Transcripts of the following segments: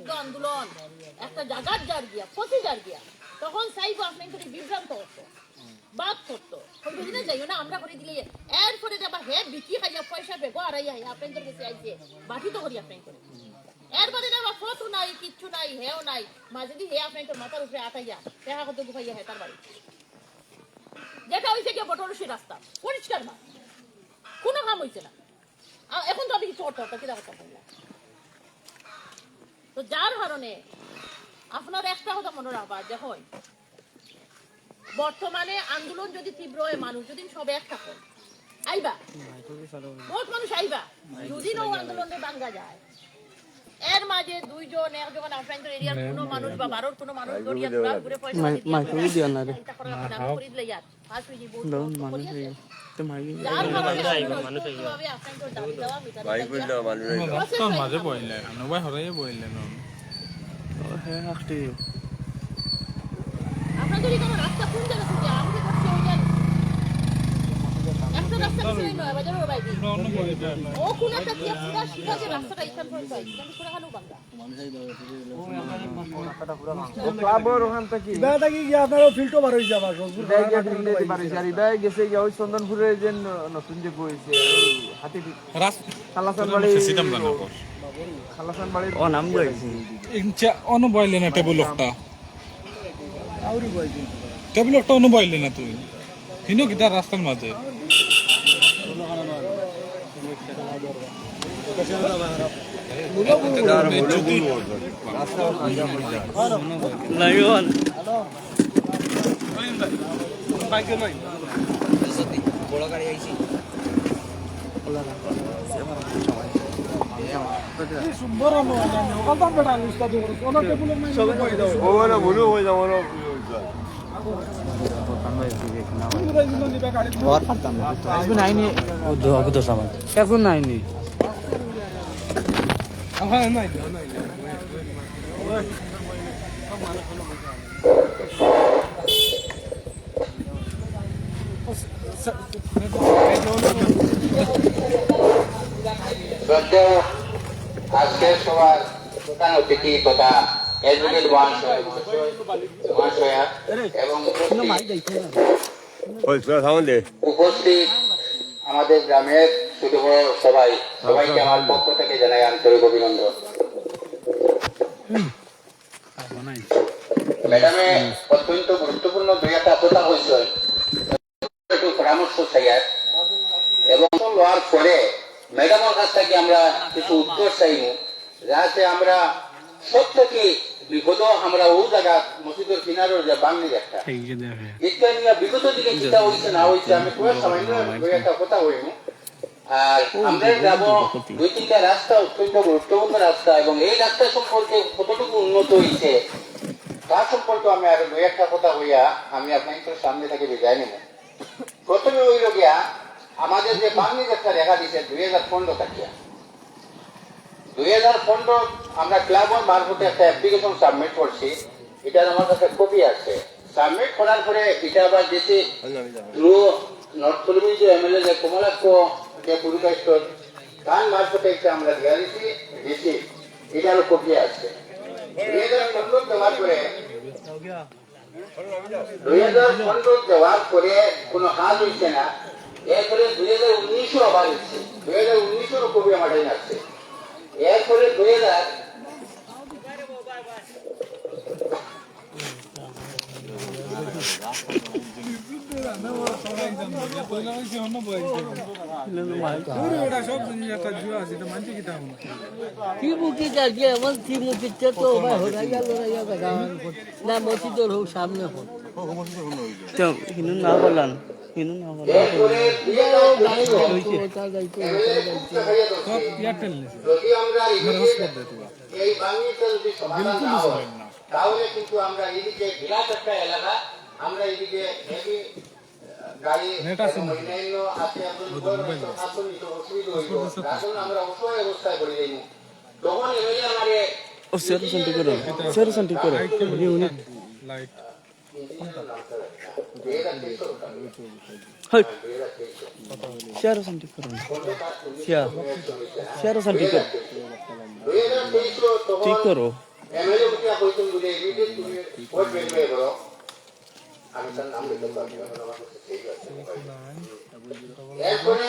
যুদ্ধ আন্দোলন একটা জায়গার যার গিয়া ফসে যার গিয়া তখন চাইবো আপনার করে বিভ্রান্ত হতো বাদ করতো বুঝলে যাইও না আমরা করে দিলে এরপরে আবার হে বিক্রি খাইয়া পয়সা বেগো আর আপনার কাছে আইছে বাকি তো করি আপনার করে এরপরে আবার ফটো নাই কিচ্ছু নাই হেও নাই মাঝে দিয়ে হে আপনার মাথার উপরে আটাইয়া দেখা কত গুফাইয়া হে তার বাড়ি যেটা হয়েছে কি বটরসি রাস্তা পরিষ্কার না কোনো কাম হয়েছে না এখন তো আমি কিছু করতে হতো কিনা কথা বললাম তো যার কারণে আপনার একটা কথা মনে রাখবা দেখুন বর্তমানে আন্দোলন যদি তীব্র হয় মানুষ যদি সব এক থাকুন আইবা বহুত মানুষ আইবা যদি নৌ আন্দোলনে বাঙ্গা যায় এর মাঝে দুইজন একজন আপনাদের এরিয়ার কোনো মানুষ বা বারোর কোনো মানুষ দড়িয়া ঘুরে পয়সা দিয়ে না রে করে দিলে ইয়ার পাঁচ মিনিট বহুত যার কারণে মানুষ কিভাবে আপনাদের দাবি দেওয়া মিটার ভাই বললো মানুষ তো মাঝে বইলে নবাই হরাই বইলে না হ্যাঁ আখটি আপনাদের এখানে রাস্তা কোন জায়গা থেকে আমি তো করছি ওই জায়গা একটা রাস্তা ছিল না বাজারের বাইরে ও কোন একটা কি পুরো শিখা যে রাস্তাটা এখান পর্যন্ত আছে কিন্তু পুরো হালু বাংলা ক্লাবর ওখান থেকে দাদা কি আপনারা ফিল্টো বার হই যাবা ব্যাগ ফিল্টে বার হই যারি ব্যাগ গেছে গিয়া ওই চন্দনপুরের যে নতুন যে কইছে হাতি খালাসান বাড়ি সিস্টেম জানা কর খালাসান বাড়ি ও নাম কইছি ইনচা অন বইলে না টেবল একটা আউরি বইছি টেবল একটা অন বইলে না তুই হিনো কিটা রাস্তার মাঝে এখন নাইনি আজকের সবার প্রধান অতিথি তথা অ্যাডভোকেট মহাশয়া এবং উপস্থিত আমাদের গ্রামের ছোট বড় সবাইকে আমার পক্ষ থেকে জানাই আন্তরিক অভিনন্দন। ম্যাডামে অত্যন্ত গুরুত্বপূর্ণ দুই একটা কথা হয়েছে একটু পরামর্শ চাইয়ার এবং লওয়ার পরে ম্যাডামের কাছ থেকে আমরা কিছু উত্তর চাইব যাতে আমরা সব থেকে বিপদ আমরা ও জায়গা মসজিদের কিনারের যে বাংলি একটা এটা নিয়ে বিগত দিকে চিন্তা হয়েছে না হয়েছে আমি পুরো সামান্য দুই একটা কথা হইব। আর আমরা যাব দুই তিনটা রাস্তা অত্যন্ত গুরুত্বপূর্ণ রাস্তা এবং এই রাস্তা সম্পর্কে কতটুকু উন্নত হয়েছে তার সম্পর্কে আমি আরো দুই একটা কথা হইয়া আমি আপনাদের সামনে থেকে বিদায় নেব। প্রথমে হইল গিয়া আমাদের যে বাংলি একটা রেখা দিচ্ছে 2015 তাকিয়া 2015 আমরা ক্লাবের মারফতে একটা অ্যাপ্লিকেশন সাবমিট করছি। এটার আমার কাছে কপি আছে। সাবমিট করার পরে এটা আবার যেতে থ্রু নর্থ কলমিন যে এমএলএ যে কমলাক্ষ যে পুরুকাষ্টর তার মারফতে একটা আমরা দিয়েছি এটারও কপি আছে। 2015 দেওয়ার পরে 2015 দেওয়ার পরে কোনো কাজ হয়েছে না। এরপরে 2019 আবার হচ্ছে 2019 কপি আমার আছে। এরপরে 2000 সামনে না বললাম তাহলে কিন্তু আমরা এদিকে বিরাট একটা এলাকা আমরা এদিকে গাড়ি অন্যান্য আছে আমরা অসহায় অবস্থায় করে যাই তখন এমএলএ আমারে ঠিক করো এমএলএ উঠিয়া কইছেন বলে ইমিডিয়েট তুমি ভোট বের করো আমি তার নাম লিখতে পারবো না আমার কাছে ঠিক আছে এরপরে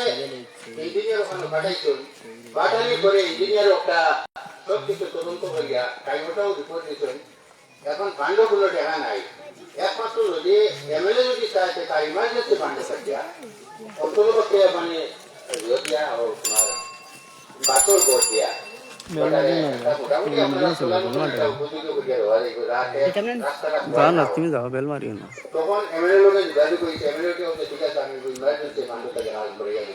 ইঞ্জিনিয়ার ওখানে পাঠাইছেন পাঠানোর পরে ইঞ্জিনিয়ার একটা সব কিছু তদন্ত করিয়া টাইমটাও রিপোর্ট দিয়েছেন এখন ফান্ডগুলো দেখা নাই একমাত্র যদি এমএলএ যদি চায় তার ইমার্জেন্সি ফান্ড থাকিয়া অন্ততপক্ষে মানে দিয়া ও তোমার বাতর ভোট দিয়া তুমি যাও বেল মারিও না তখন এমএলএ লোকে যোগাযোগ করেছে এমএলএ কে বলছে ঠিক আছে আমি ইমার্জেন্সি ফান্ডটা জমা করে যাবো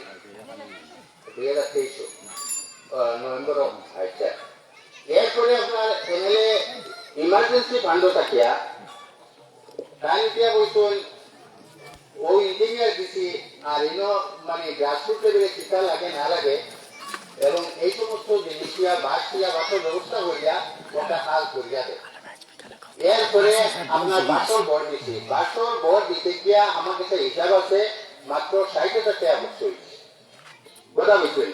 2023 নভেম্বর আচ্ছা এরপরে আপনার এমএলএ ইমার্জেন্সি ফান্ড থাকিয়া তাই দিয়া বলছেন ওই ইঞ্জিনিয়ার দিছি আর ইনো মানে গ্রাসরুট লেভেলে শিক্ষা লাগে না লাগে এবং এই সমস্ত জিনিসগুলা বাসের ব্যবস্থা করিয়া ওটা হাল করিয়া দেয় এরপরে আপনার বাসর ভোট দিচ্ছি বাসর ভোট দিতে গিয়া আমার কাছে হিসাব আছে মাত্র 60,000 টাকা বছর কথা বুঝছেন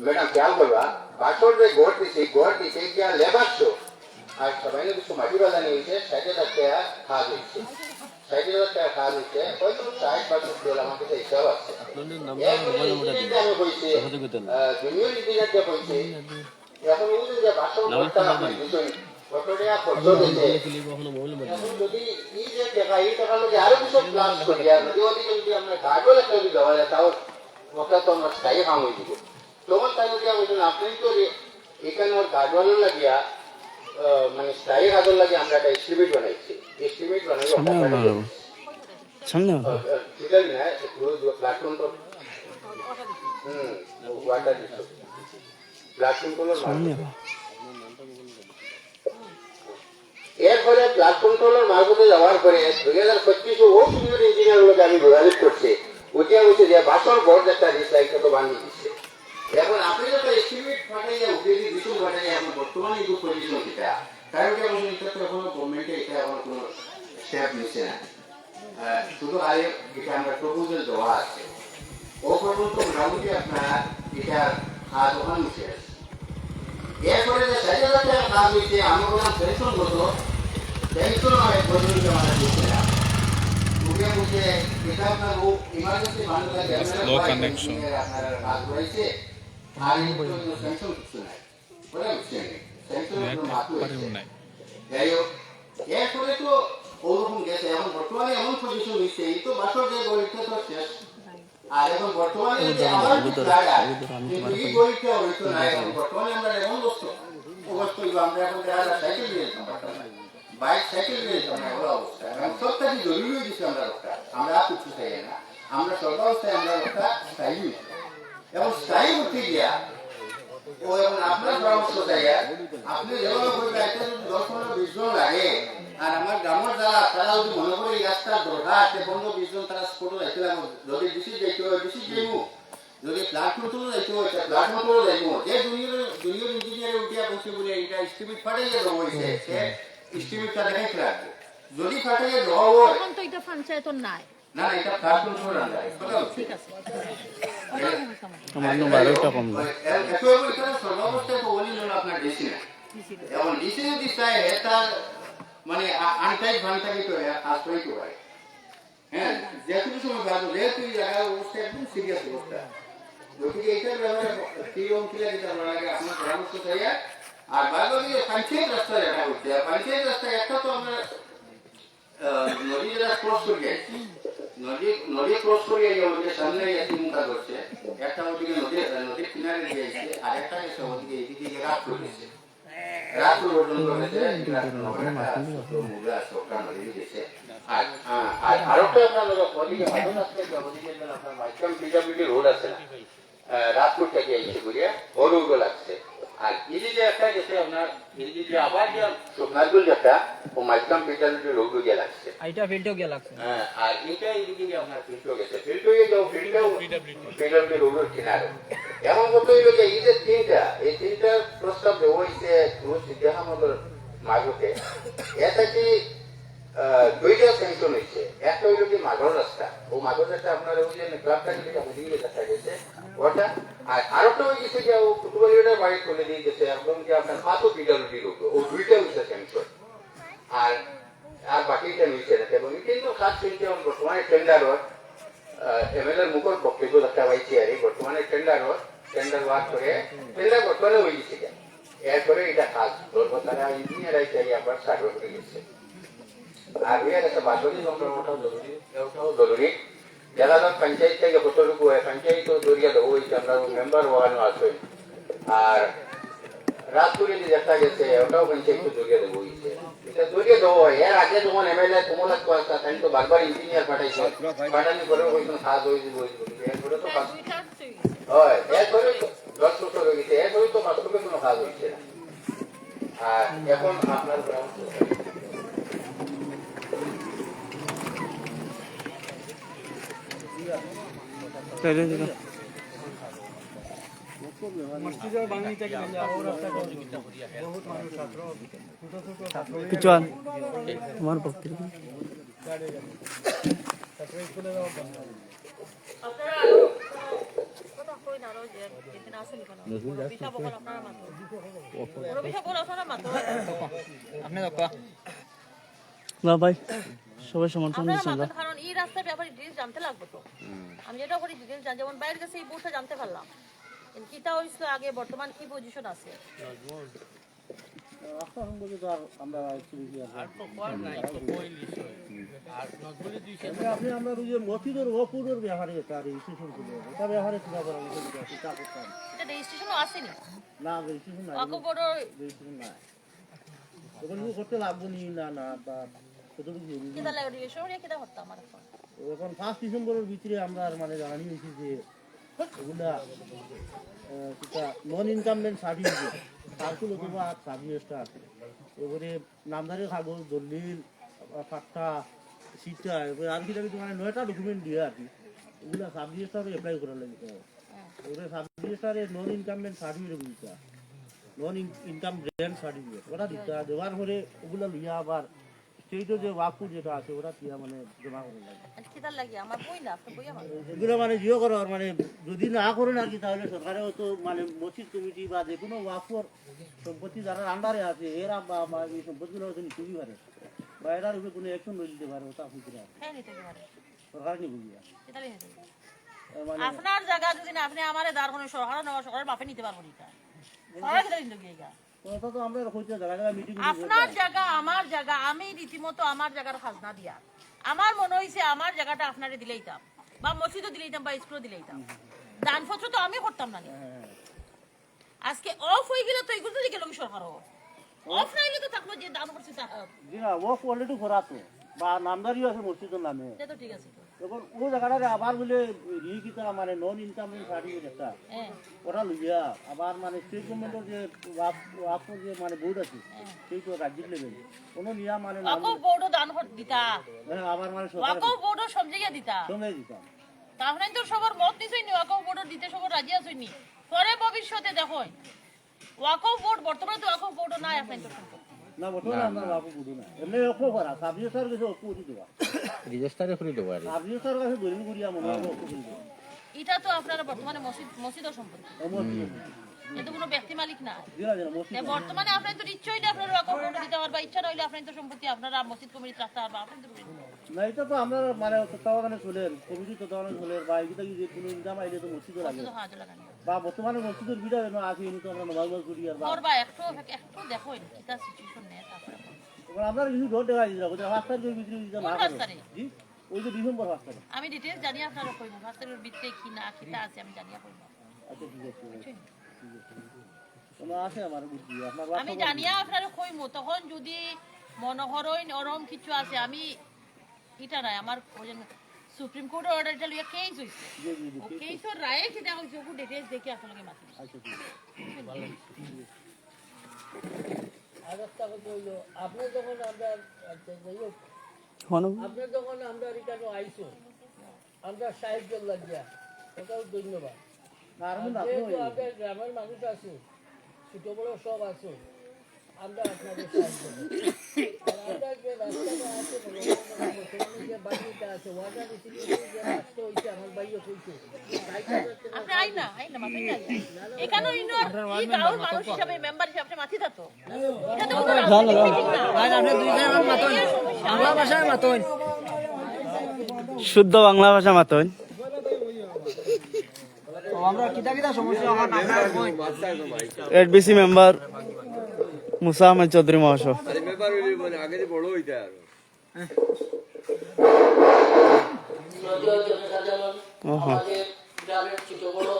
ম্যাডাম খেয়াল করবা বাসর যে ভোট দিচ্ছি ভোট দিতে গিয়া লেবার শো আর সবাই কিছু মাটি বাজানি হয়েছে 60,000 টাকা খাওয়া হয়েছে 60,000 টাকা খাওয়া হয়েছে হয়তো 60-62 আমার কাছে হিসাব আছে আমি বলছি জুনিয়র ইঞ্জিনিয়ারকে বলছি এখন বুঝলেন যে বাসর ভোটটা আপনি বুঝুন কত টাকা খরচ হয়েছে এখন যদি এই যে টাকা এই টাকা লোক আরো কিছু প্লাস করিয়া যদি ওদিকে যদি আমরা গার্ডওয়াল একটা যদি দেওয়া যায় তাও ওটা তো আমরা স্থায়ী কাম হয়ে দিব তখন তাই যদি বলছেন আপনি তো এখানে ওর গার্ডওয়ালও লাগিয়া মানে স্থায়ী কাজল লাগে আমরা একটা এস্টিমেট বানাইছি এস্টিমেট বানাই সামনে ঠিক না প্ল্যাটফর্ম তো ওয়াটার প্ল্যাটফর্ম এরপরে প্লাট কন্ট্রোলার মার্কেটে যাওয়ার পরে 2025 ও সিনিয়র ইঞ্জিনিয়ার গুলোকে আমি যোগাযোগ করছি উঠিয়া বলছে যে বাসর বোর্ড একটা রিসাইকেল তো বানিয়ে দিচ্ছে এখন আপনি যখন এস্টিমেট ফাটাইয়া উঠিয়ে দিয়ে বিশুল ফাটাইয়া এখন বর্তমানে এই পজিশন কিটা কারণ কি অবশ্য এটা তো এখনো গভর্নমেন্টে এটা এখন কোনো স্টেপ নিচ্ছে না শুধু আগে এটা আমরা প্রপোজাল দেওয়া আছে ও পর্যন্ত মোটামুটি আপনার এটা কাজ ওখানে মুছে আছে এরপরে যে 60,000 টাকা কাজ হয়েছে আমরা বললাম পেনশন হতো পেনশন হয় পর্যন্ত আমরা দিচ্ছে না উঠে বলছে এটা আপনার ও ইমার্জেন্সি ফান্ড লাগে আপনার কাজ করেছে আর এই পেনশন কিছু নাই বলে বুঝছেন পেনশন মাত্র যাই হোক এরপরে তো ওরকম গেছে এখন বর্তমানে এমন পজিশন হয়েছে এই তো বাসর যে গরিবটা তো শেষ আর এখন বর্তমানে যে আবার কিন্তু এই গরিবটা হইতো না এখন বর্তমানে আমরা এমন অবস্থা আমরা এখন সাইকেল নিয়ে বাইক সাইকেল নিয়ে আমরা অবস্থা এখন সবটা কি জরুরি হয়ে গেছে আমরা কিছু চাই না আমরা সর্বাবস্থায় আমরা একটা স্থায়ী এবং স্থায়ী করতে গিয়া ও এখন আপনার পরামর্শ চাই আপনি যেভাবে করবেন একটা যদি 10-15-20 জন লাগে আর আমার গ্রামের যারা তারা যদি মনে করে এই রাস্তার দরকার 15-20 জন তারা স্পোর্টও যাইছিলাম যদি ডিসি যাইতে হয় ডিসি যাইব যদি প্লাট কন্ট্রোলও যাইতে হয় প্লাট কন্ট্রোলও যাইব যে জুনিয়র ইঞ্জিনিয়ার উঠিয়া বসে বলে এটা এস্টিমেট ফাটাইয়া দেওয়া হয়েছে সে এস্টিমেটটা দেখাইতে রাখবে যদি ফাটাইয়া দেওয়া হয় এখন তো এটা পঞ্চায়েত নাই না এটা প্লাট কন্ট্রোল আন্ডার ঠিক আছে আমার নম্বরটা কম না এত এটা সর্বাবস্থায় তো ওলি না আপনার ডিসি না এখন ডিসি যদি চায় তার মানে আনটাইট ভানটাকে তো আশ্রয় তো হয় হ্যাঁ যেহেতু সময় ভালো যেহেতু এই জায়গার অবস্থা একদম সিরিয়াস অবস্থা গতিকে এইটার ব্যাপারে কিরকম কি লাগে আমরা আগে আপনার পরামর্শ চাই আর বাকি পঞ্চায়েত রাস্তা যেটা হচ্ছে পঞ্চায়েত রাস্তা একটা তো আমরা নদী যেটা ক্রস করে যাচ্ছি নদী ক্রস করে আমাদের সামনে একটি মুখা করছে একটা ওদিকে নদীর কিনারে দিয়েছে আর একটা এসে ওদিকে এইদিকে রাত করেছে রাত পর্যন্ত হয়েছে আর একটা আপনার ওদিকে মাধন আসছে ওদিকে আপনার মাইকাম পিডাব্লিউডি রোড আছে না রাতপুর থেকে এসে ঘুরিয়ে ও রোডও লাগছে আর এই যে একটা গেছে আপনার এই যে আবার যে সোনারগুল যেটা ও মাইকাম পিডাব্লিউডি রোডও গিয়ে লাগছে এইটা ফিল্ডও গিয়ে লাগছে হ্যাঁ আর এইটা এইদিকে আপনার ফিল্ডও গেছে ফিল্ডও যাও ফিল্ডও পিডাব্লিউডি রোডের কিনারে এমন কথা হইল যে এই যে এই তিনটা প্রস্তাব দেওয়া হয়েছে সিদ্ধাহামদের মাঝতে এটা কি দুইটা সেকশন হয়েছে একটা হইল কি মাঘর রাস্তা ও মাঘর রাস্তা আপনার ওই যে ক্লাবটা যেটা ওদিকে দেখা গেছে ওটা আর আরেকটা হয়ে গেছে যে ও ফুটবলের বাড়ি খুলে দিয়ে গেছে একদম যে আপনার 5 পিডাব্লিউডি রোড ও দুইটা আর আর বাকিটা নিচে রাখে এবং কিন্তু কাজ চলছে এবং বর্তমানে টেন্ডারত এমএলএর মুখর বক্তব্য দেখা পাইছি আর এই বর্তমানে টেন্ডার ওয়ার্ক করে টেন্ডার বর্তমানে হয়ে গেছে এরপরে এটা কাজ ধরবো তারা ইঞ্জিনিয়ারাই চাই আবার সার্ভে করে গেছে আর এর একটা বাসনী সম্পর্কটাও জরুরি যারা পঞ্চায়েত থেকে কতটুকু হয় পঞ্চায়েত দরিয়া দেবো হয়েছে আমরা মেম্বার ওয়ানো আছে আর রাজপুরে যে দেখা গেছে ওটাও পঞ্চায়েত দরিয়া দেবো হয়েছে এটা দরিয়া দেবো হয় এর আগে যখন এমএলএ তোমার তাই তো বারবার ইঞ্জিনিয়ার পাঠাইছে পাঠানোর পরেও কোনো কাজ হয়েছে এরপরে তো কাজ হয় এরপরে 10 বছর হয়ে গেছে এরপরে তো বাস্তবে কোনো কাজ হয়েছে না আর এখন আপনার তাইলে দিল কিছু আন আমার বক্তব্য না ভাই সবাই সমর্থন দিচ্ছেন না কারণ এই রাস্তার ব্যাপারে ডিটেইলস জানতে লাগবে তো আমি যেটা করি ডিটেইলস জানি যেমন বাইরের কাছে এই বুথটা জানতে পারলাম কিটা হইছিল আগে বর্তমান কি পজিশন আছে আমরা মসজিদের অপুরের ব্যাপারে তার রেজিস্ট্রেশন করবো এটা ব্যাপারে চিন্তা করা এটা রেজিস্ট্রেশনও আসেনি না রেজিস্ট্রেশন নাই অত বড় রেজিস্ট্রেশন নাই তখন করতে লাগবো নি না না বা কতটুকু জরুরি কিটা লাগে রেজিস্ট্রেশন কিটা হতো আমার এখন 5 ডিসেম্বরের ভিতরে আমরা মানে জানানি হয়েছি যে এগুলা নন ইনকামমেন্ট সার্টিফিকেট সার্কুল অথবা সার্ভিসটা আছে এবারে নামদারি কাগজ দলিল পাট্টা সিটটা এবারে আর কিটা মানে 9টা ডকুমেন্ট দিয়ে আর কি এগুলা সার্ভিসটারে অ্যাপ্লাই করা লাগে এবারে সার্ভিসটারে নন ইনকামমেন্ট সার্টিফিকেট দিতে নন ইনকাম গ্র্যান্ট সার্টিফিকেট ওরা দিতে দেওয়ার পরে ওগুলা লিয়া আবার স্টেটে যে ওয়াকফ যেটা আছে ওরা কি মানে জমা করে লাগে কিটা লাগে আমার বই না আপনি বই আমার এগুলো মানে জিও করার মানে যদি না করেন আর কি তাহলে সরকারেও তো মানে মসজিদ কমিটি বা যে কোনো ওয়াকফর সম্পত্তি যারা আন্ডারে আছে এরা বা এই সম্পত্তিগুলো হয়তো নিতেই পারে বা এটার উপরে কোনো অ্যাকশন নিয়ে দিতে পারে ওটা হইতে পারে হ্যাঁ নিতে পারে সরকার নিয়ে বুঝিয়া কিটা নিতে আপনার জায়গা যদি না আপনি আমারে দাঁড় কোনো সরকারের মাফে নিতে পারবো না সরকার কিটা নিতে গিয়ে কথা তো আমরা হইতে জায়গা মিটিং আপনার জায়গা আমার জায়গা আমি রীতিমতো আমার জায়গার খাজনা দিয়া আমার মনে হয়েছে আমার জায়গাটা আপনারে দিলেইতাম বা মসজিদও দিলেইতাম বা স্কুলও দিলেইতাম দানপত্র তো আমি করতাম না আজকে অফ হয়ে গেলে তো এগুলো তো গেল সরকার অফ না হইলে তো থাকলো যে দান করছে জি না ও অলরেডি করা তো বা নামদারিও আছে মসজিদের নামে এটা তো ঠিক আছে এখন ও জায়গাটারে আবার বলে কিতা মানে নন ইনকাম সার্টিফিকেট একটা ওরা লইয়া আবার মানে স্টেট গভর্নমেন্টের যে ওয়াকফ যে মানে বোর্ড আছে সেই তো রাজ্যিক লেভেল কোনো নিয়া মানে ওয়াকফ বোর্ডও দান দিতা আবার মানে ওয়াকফ বোর্ডও সব জায়গায় দিতা সময় দিতাম তাহলে তো সবার মত নিছই নি ওয়াকফ বোর্ডও দিতে সবার রাজি আছই নি পরে ভবিষ্যতে দেখো ওয়াকফ বোর্ড বর্তমানে তো ওয়াকফ বোর্ডও নাই আপনাদের সম্পর্কে না বর্তমানে আমরা ওয়াকফ বোর্ড না এমনি অফ করা সাবজেক্টার কাছে অফ করে দেওয়া রেজিস্টারে করে দেবো আর সাবজেক্টার কাছে দলিল করিয়া মনে হয় অফ করে দেওয়া এটা তো আপনারা বর্তমানে মসজিদের সম্পত্তি এটা কোনো ব্যক্তি মালিক না বর্তমানে আপনার তো ইচ্ছা হইলে আপনার অ্যাকাউন্ট দিতে পারবা ইচ্ছা নইলে আপনার তো সম্পত্তি আপনারা মসজিদ কমিটি রাখতে পারবা আপনার তো না এটা তো আমরা মানে তত্ত্বাবধানে চলেন কমিটি তত্ত্বাবধানে চলেন বা এগুলো যে কোনো ইনকাম আইলে তো মসজিদে লাগে বা বর্তমানে মসজিদের বিড়া যেন আছে এনে তো আমরা নমাজ করি আর বা একটু দেখো এটা সিচুয়েশন নেই তারপরে আমরা কিছু ডোর দেওয়া দিলাম ওটা 5 তারিখের ভিতরে দিতে না জি ওই যে ডিসেম্বর 5 তারিখ আমি ডিটেইলস জানি আপনারা কইব 5 তারিখের ভিতরে কি না কিটা আছে আমি জানিয়া কইব আচ্ছা ঠিক আছে কোনো আছে আমার বুদ্ধি আপনার আমি জানিয়া আপনারা কইমু তখন যদি মনোহরইন অরম কিছু আছে আমি এটা নাই আমার সুপ্রিম কোর্টের অর্ডারটা লইয়া কেস হইছে ও কেসের রায়ে কিটা হইছে ওকে ডিটেইলস দেখি আপনাকে মাতি আচ্ছা ঠিক আছে আপনি যখন আমরা আপনি যখন আমরা এখানে আইসো আমরা সাহায্য লাগিয়া ওটাও ধন্যবাদ আপনার গ্রামের মানুষ আছে ছোট বড় সব আছে আমরা আপনাদের সাহায্য আমরা যে রাস্তাটা আছে যে বাড়িটা আছে ওয়াটার যে রাস্তা হয়েছে আমার ভাইও কইছে আপনি আইনা মাথা নাই এখানে ইনোর এই গাঁওর মানুষ হিসাবে মেম্বার হিসাবে মাথি থাকতো এটা তো কোনো রাজনীতি না শুদ্ধ বাংলা ভাষা মাতন। এডবিসি মেম্বার মুসা আহমেদ চৌধুরী মহাশয়। জনসাধারণ, আমাদের গ্রামের ছোট বড়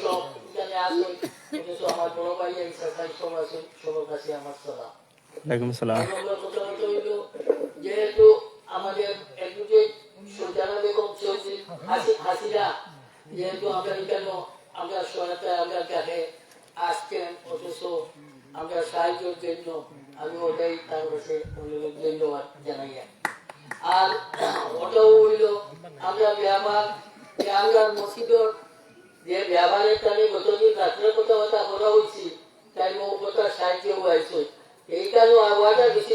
সব এখানে আসুন, কিন্তু আমার বড় ভাই এই সরকারি সব আসুন, সবার কাছে আমার সালাম। ওয়ালাইকুম আসসালাম। প্রথমত হইল, যেহেতু আমাদের অ্যাডভোকেট সুলতানা বেগম চৌধুরী হাসিনা, যেহেতু আমরা এখানে আমরা সহায়তায় আমরা কাছে আসছেন, অথচ আমরা সাহায্যের জন্য আমি ওটাই তার কাছে ধন্যবাদ জানাই। আর ওটাও হইল আমরা ব্যবহার আমরা মসজিদের যে ব্যবহারের টানে গতদিন রাত্রে কথাবার্তা করা হয়েছি, তাই কথা সাহায্য হয়েছে। এইখানেও আবহাওয়াটা বেশি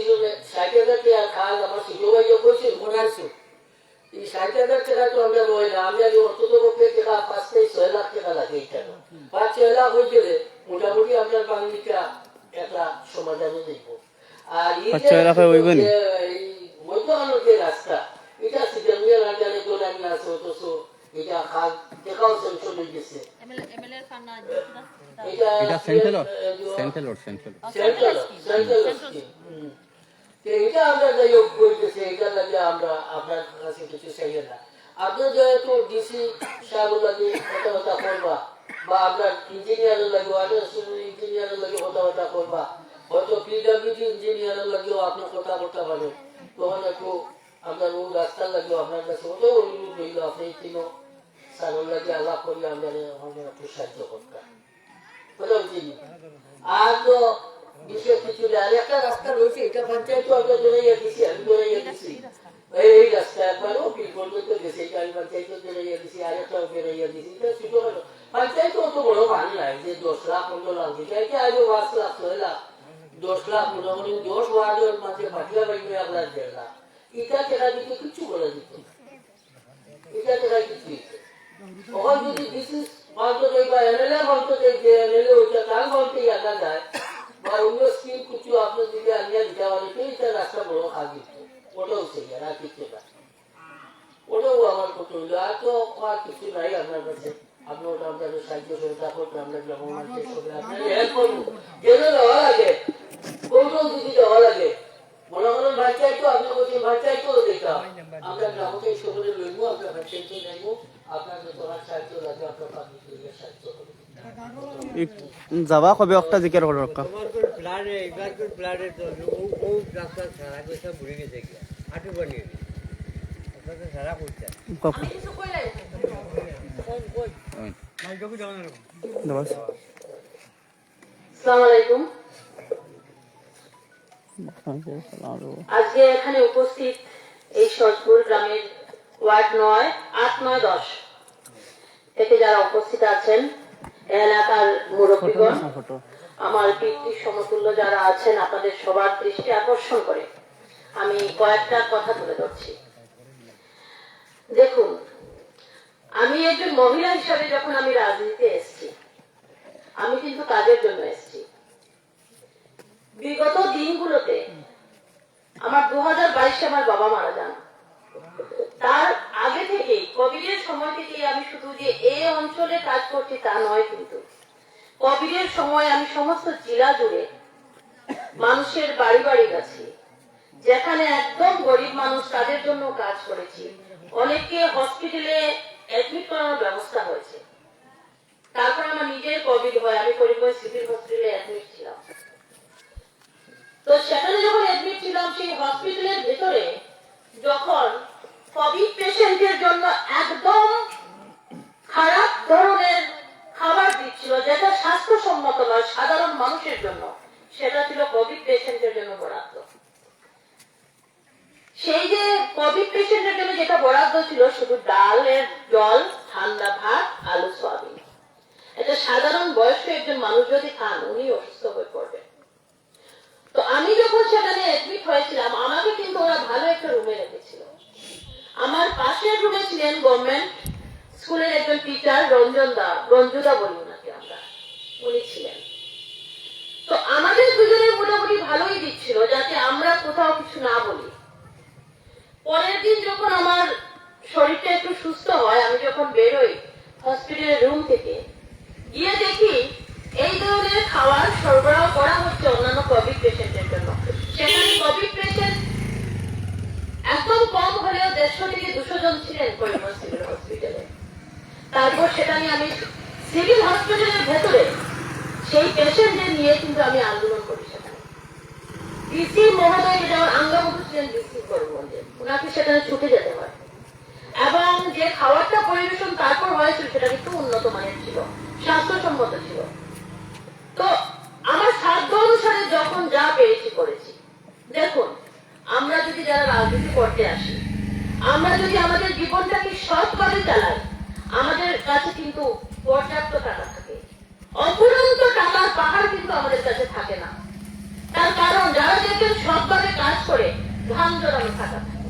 60,000 টাকা খাল আমার ছোটো ভাই করছে মনে আছে। এই 60,000 টাকা তো আমরা বই না, আমরা যে অন্তত পক্ষে টাকা 5 থেকে 6 লাখ টাকা লাগে। এইখানে 5-6 লাখ হয়ে গেলে মোটামুটি আপনার বাঙালিটা একটা সমাধানে দেখব। আর এই মধ্যমানের যে রাস্তা, এটা সিদ্ধান্তের আন্ডারে করে আমি আছে, অথচ এটা খাল দেখাও সেন্ট্রাল হয়ে গেছে। এটা সেন্ট্রাল এটা আমরা যাই হোক করতেছি, এটা লাগে আমরা আপনার কাছে কিছু চাই না। আপনার যেহেতু ডিসি সাহেবের লাগে কথাবার্তা করবা, বা আপনার ইঞ্জিনিয়ারের লাগে, ওয়াটার ইঞ্জিনিয়ারের লাগে কথাবার্তা করবা, হয়তো পিডব্লিউডি ইঞ্জিনিয়ারের লাগেও আপনার কথাবার্তা পাবেন, তখন একটু আপনার ওই রাস্তার লাগেও আপনার কাছে ওটাও অনুরোধ রইল, আপনি তিনও সারের লাগে আলাপ করি আমাদের একটু সাহায্য করতাম। আর তো বিশেষ কিছু আর একটা রাস্তা রয়েছে, এটা পঞ্চায়েত আমরা জড়াইয়া দিচ্ছি, আমি জড়াইয়া দিচ্ছি। এই রাস্তা একবারও পর্যন্ত গেছে, এটা আমি পঞ্চায়েত জড়াইয়া দিচ্ছি, আর একটাও বেড়াইয়া দিচ্ছি। এটা ছোট পঞ্চায়েত অত বড় মান নাই যে 10 লাখ 15 লাখ দিচ্ছে, এটা আগে 5 লাখ 6 লাখ 10 লাখ মোটামুটি 10 ওয়ার্ডের মাঝে পাঠিয়ে বাইরে আপনার 1.5 লাখ। এটা টাকা দিতে কিচ্ছু বলে দিত, এটা টাকা কিছু ওখান যদি বিশেষ বলতে চাই বা এমএলএ বলতে চাই যে এমএলএ ওইটা কাল বলতে আনা যায়, বা অন্য স্কিম কিছু আপনার যদি আনিয়া দিতে পারে, সেইটা রাস্তা বড় আগে ওটাও সেই আর কিছু না, ওটাও আমার করতে হইলো। আর তো আর কিছু নাই আপনার কাছে, আপনি ওটা আপনাদের সাহায্য সহায়তা করতে আমরা গ্রামের মানুষের সঙ্গে আপনার হেল্প করবো, যেন দেওয়া লাগে কোনটাও যদি দেওয়া লাগে। মনে করেন পঞ্চায়েত আপনার কাছে পঞ্চায়েত দিতাম, আমরা গ্রামকে সকলে লইব, আমরা পঞ্চায়েত নেব, আপনার তোমার সাহায্য লাগে আপনার পাবলিক সাহায্য করবো। যাবা কবে একটা জিজ্ঞাসা করো রক্ষা আজকে এখানে উপস্থিত এই সজপুর গ্রামের ওয়ার্ড 9, 8, 9, 10 থেকে যারা উপস্থিত আছেন, এলাকার মুরব্বীগণ, আমার পিতৃ সমতুল্য যারা আছেন, আপনাদের সবার দৃষ্টি আকর্ষণ করে আমি কয়েকটা কথা তুলে ধরছি। দেখুন, আমি একজন মহিলা হিসাবে যখন আমি রাজনীতিতে এসেছি, আমি কিন্তু কাজের জন্য এসেছি। বিগত দিনগুলোতে আমার 2022 আমার বাবা মারা যান, তার আগে থেকে কোভিডের সময় থেকে আমি শুধু যে এই অঞ্চলে কাজ করছি তা নয়, কিন্তু কোভিডের সময় আমি সমস্ত জেলা জুড়ে মানুষের বাড়ি বাড়ি গেছি, যেখানে একদম গরিব মানুষ তাদের জন্য কাজ করেছি। অনেককে হসপিটালে অ্যাডমিট করানোর ব্যবস্থা হয়েছে। তারপর আমার নিজের কোভিড হয়, আমি করিমগঞ্জ সিভিল হসপিটালে অ্যাডমিট ছিলাম। তো সেখানে যখন অ্যাডমিট ছিলাম, সেই হসপিটালের ভেতরে যখন কোভিড পেশেন্টের জন্য একদম খারাপ ধরনের খাবার দিচ্ছিল, যেটা স্বাস্থ্যসম্মত নয় সাধারণ মানুষের জন্য, সেটা ছিল কোভিড পেশেন্টের জন্য বরাদ্দ। সেই যে কোভিড পেশেন্টের জন্য যেটা বরাদ্দ ছিল, শুধু ডালের জল, ঠান্ডা ভাত, আলু, সয়াবিন। এটা সাধারণ বয়স্ক একজন মানুষ যদি খান, উনি অসুস্থ হয়ে পড়বেন। তো আমি যখন সেখানে অ্যাডমিট হয়েছিলাম, আমাকে কিন্তু ওরা ভালো একটা রুমে রেখেছিল। আমার পাশের রুমে ছিলেন গভর্নমেন্ট স্কুলের একজন টিচার, রঞ্জুদা বলি ওনাকে আমরা, উনি ছিলেন। তো আমাদের দুজনের মোটামুটি ভালোই দিচ্ছিল, যাতে আমরা কোথাও কিছু না বলি। পরের দিন যখন আমার শরীরটা একটু সুস্থ হয়, আমি যখন বেরোই হসপিটালের রুম থেকে, গিয়ে দেখি এই ধরনের খাবার সরবরাহ করা হচ্ছে অন্যান্য কোভিড পেশেন্টের জন্য। সেখানে কোভিড পেশেন্ট একদম কম হলেও 150 থেকে 200 জন ছিলেন করিমগঞ্জ সিভিল হসপিটালে। তারপর সেটা নিয়ে আমি সিভিল হসপিটালের ভেতরে সেই পেশেন্টদের নিয়ে কিন্তু আমি আন্দোলন করি। সেখানে ডিসি মহোদয়, যেমন আঙ্গাবন্ধু ছিলেন ডিসি করিমগঞ্জে, ওনাকে সেখানে ছুটে যেতে হয় এবং যে খাবারটা পরিবেশন তারপর হয়েছিল সেটা কিন্তু উন্নত মানের ছিল, স্বাস্থ্যসম্মত ছিল। তো আমার সাধ্য অনুসারে যখন যা পেরেছি করেছি। দেখুন, আমরা যদি যারা রাজনীতি করতে আসি, আমরা যদি আমাদের জীবনটাকে সৎভাবে চালাই, আমাদের কাছে কিন্তু পর্যাপ্ত টাকা থাকে। অপুরন্ত টাকার পাহাড় কিন্তু আমাদের কাছে থাকে না। তার কারণ যারা দেখবেন সৎভাবে কাজ করে ঘাম জড়ানো টাকা থাকে।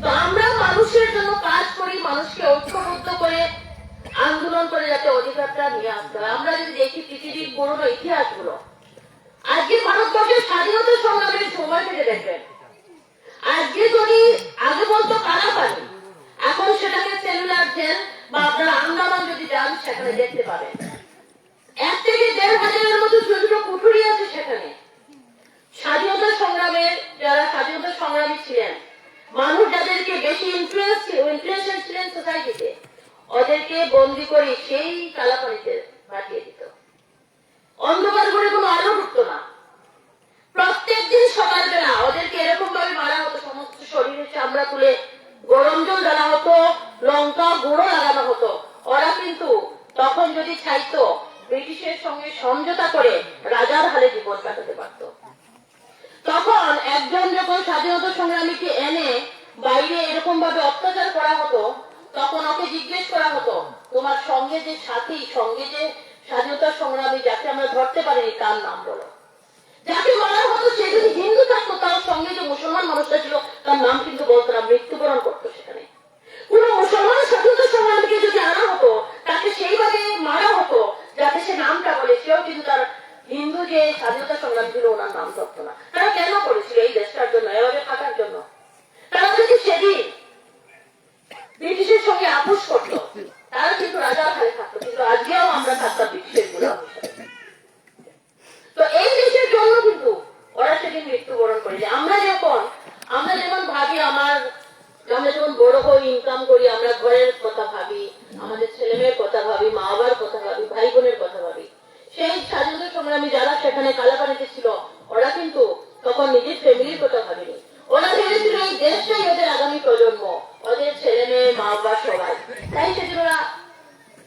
তো আমরা মানুষের জন্য কাজ করি, মানুষকে ঐক্যবদ্ধ করে আন্দোলন করে যাতে অধিকারটা নিয়ে আসতে হয়। আমরা যদি দেখি পৃথিবীর পুরোনো ইতিহাসগুলো, আজকে ভারতবর্ষের স্বাধীনতা সংগ্রামের সময় থেকে দেখবেন, আজকে যদি আগে বলতো কারাবাড়ি, এখন সেটাকে সেলুলার জেল বা আপনারা আন্দামান যদি যান সেখানে দেখতে পাবেন 1 থেকে 1.5 হাজারের মতো ছোট ছোট কুঠুরি আছে সেখানে। স্বাধীনতা সংগ্রামের যারা স্বাধীনতা সংগ্রামী ছিলেন, মানুষ যাদেরকে বেশি ইনফ্লুয়েন্সার ছিলেন সোসাইটিতে, ওদেরকে বন্দি করে সেই কালাপানিতে পাঠিয়ে দিত। অন্ধকার করে কোনো আলো ঢুকতো না। প্রত্যেকদিন সকালবেলা ওদেরকে এরকম ভাবে মারা হতো, সমস্ত শরীরে চামড়া তুলে গরম জল ঢালা হতো, লঙ্কা গুঁড়ো লাগানো হতো। ওরা কিন্তু তখন যদি চাইতো ব্রিটিশের সঙ্গে সমঝোতা করে রাজার হালে জীবন কাটাতে পারত। তখন একজন যখন স্বাধীনতা সংগ্রামীকে এনে বাইরে এরকম ভাবে অত্যাচার করা হতো, তখন ওকে জিজ্ঞেস করা হতো, তোমার সঙ্গে যে সাথী, সঙ্গে যে স্বাধীনতা সংগ্রামী যাকে আমরা ধরতে পারিনি তার নাম বলো। যাকে বলা হতো সে যদি হিন্দু থাকতো, তার সঙ্গে যে মুসলমান মানুষটা ছিল তার নাম কিন্তু বলতো না, মৃত্যুবরণ করতো সেখানে। কোন মুসলমান স্বাধীনতা সংগ্রামীকে যদি আনা হতো, তাকে সেইভাবে মারা হতো যাতে সে নামটা বলে, সেও কিন্তু তার হিন্দু যে স্বাধীনতা সংগ্রামী ছিল ওনার নাম ধরতো না। তারা কেন করেছিল? এই দেশটার জন্য, এভাবে থাকার জন্য। তারা যদি সেদিন ব্রিটিশের সঙ্গে আপোষ করতো, তারা কিন্তু রাজার হালে থাকতো, কিন্তু আজকেও আমরা থাকতাম ব্রিটিশের গোলাম হিসেবে। তো এই দেশের জন্য কিন্তু ওরা সেদিন মৃত্যুবরণ করেছে। আমরা যেমন ভাবি, আমরা যখন বড় হই, ইনকাম করি, আমরা ঘরের কথা ভাবি, আমাদের ছেলে মেয়ের কথা ভাবি, মা বাবার কথা ভাবি, ভাই বোনের কথা ভাবি। সেই স্বাধীনতা সংগ্রামী যারা সেখানে কালাপানিতে ছিল, ওরা কিন্তু তখন নিজের ফ্যামিলির কথা ভাবেনি। ওরা ভেবেছিল এই দেশটাই ওদের আগামী প্রজন্ম, ওদের ছেলে মেয়ে, মা বাবা সবাই। তাই সেদিন ওরা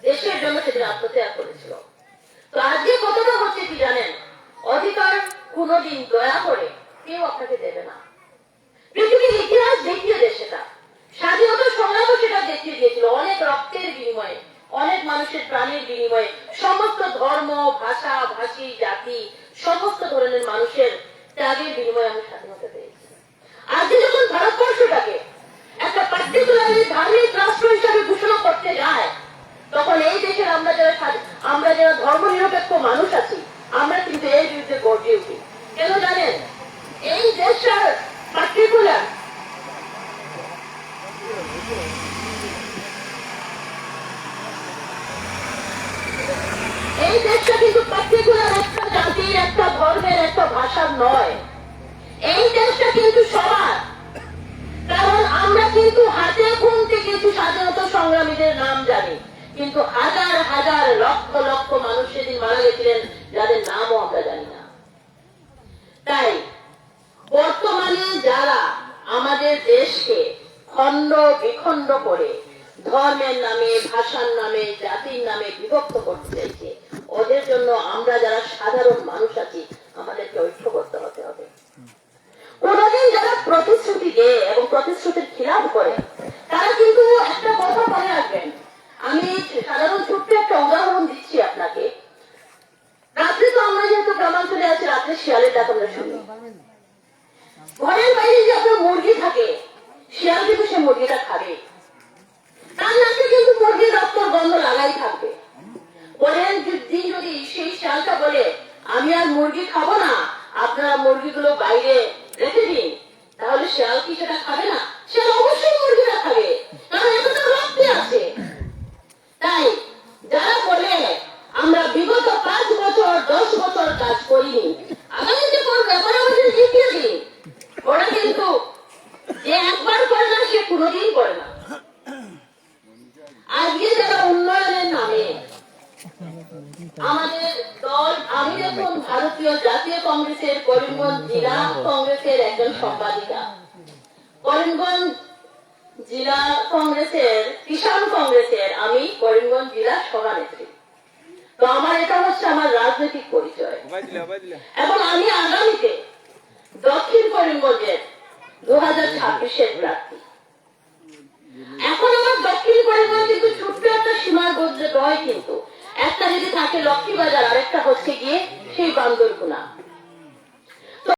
দেশের জন্য সেদিন আত্মত্যাগ করেছিল। তো আজকে কতটা হচ্ছে কি জানেন? অধিকার কোনদিন দয়া করে কেউ আপনাকে দেবে না। পৃথিবীর ইতিহাস দেখিয়ে দেয় সেটা, স্বাধীনতা সংগ্রামও সেটা দেখিয়ে দিয়েছিল। অনেক রক্তের বিনিময়ে, অনেক মানুষের প্রাণের বিনিময়ে, সমস্ত ধর্ম, ভাষা, ভাষী, জাতি, সমস্ত ধরনের মানুষের ত্যাগের বিনিময়ে আমি স্বাধীনতা পেয়েছি। আজকে যখন ভারতবর্ষটাকে একটা পার্টিকুলারলি ধার্মিক রাষ্ট্র হিসাবে ঘোষণা করতে যায়, তখন এই দেশের আমরা যারা ধর্ম নিরপেক্ষ মানুষ আছি, আমরা কিন্তু এর বিরুদ্ধে গর্জে উঠি। কেন জানেন? এই দেশটার পার্টিকুলার একটা জাতির, একটা ধর্মের, একটা ভাষার নয়। এই দেশটা কিন্তু সবার। কারণ আমরা কিন্তু হাতে গুনতে কিছু স্বাধীনতা সংগ্রামীদের নাম জানি, কিন্তু হাজার হাজার লক্ষ লক্ষ মানুষ সেদিন মারা গেছিলেন যাদের নামও আমরা জানি না। তাই বর্তমানে যারা আমাদের দেশকে খণ্ড বিখণ্ড করে ধর্মের নামে, ভাষার নামে, জাতির নামে বিভক্ত করতে চাইছে, ওদের জন্য আমরা যারা সাধারণ মানুষ আছি আমাদেরকে ঐক্যবদ্ধ হতে হবে। কোনদিন যারা প্রতিশ্রুতি দেয় এবং প্রতিশ্রুতির খিলাফ করে, তারা কিন্তু একটা কথা মনে রাখবেন। আমি সাধারণ ছোট্ট একটা উদাহরণ দিচ্ছি আপনাকে। রাত্রে তো আমরা যেহেতু গ্রামাঞ্চলে আছি, রাত্রে শিয়ালের ডাক আমরা শুনি। ঘরের বাইরে যে আপনার মুরগি থাকে, শিয়াল কিন্তু সে মুরগিটা খাবে, তার নাকে কিন্তু মুরগির রক্তর গন্ধ লাগাই থাকবে। বলেন দিন যদি সেই শিয়ালটা বলে আমি আর মুরগি খাবো না, আপনারা মুরগিগুলো বাইরে রেখে দিন, করিমগঞ্জ জেলা কংগ্রেসের একজন সম্পাদিকা, করিমগঞ্জ জেলা কংগ্রেসের কিষাণ কংগ্রেসের আমি করিমগঞ্জ জেলা সভানেত্রী। তো আমার এটা হচ্ছে আমার রাজনৈতিক পরিচয়। এবং আমি আগামীতে দক্ষিণ করিমগঞ্জের 2026-এর প্রার্থী। এখন আমার দক্ষিণ করিমগঞ্জ কিন্তু ছোট্ট একটা সীমার মধ্যে নয়, কিন্তু একটা যদি থাকে লক্ষ্মীবাজার, আর একটা হচ্ছে গিয়ে সেই বান্দরগুনা।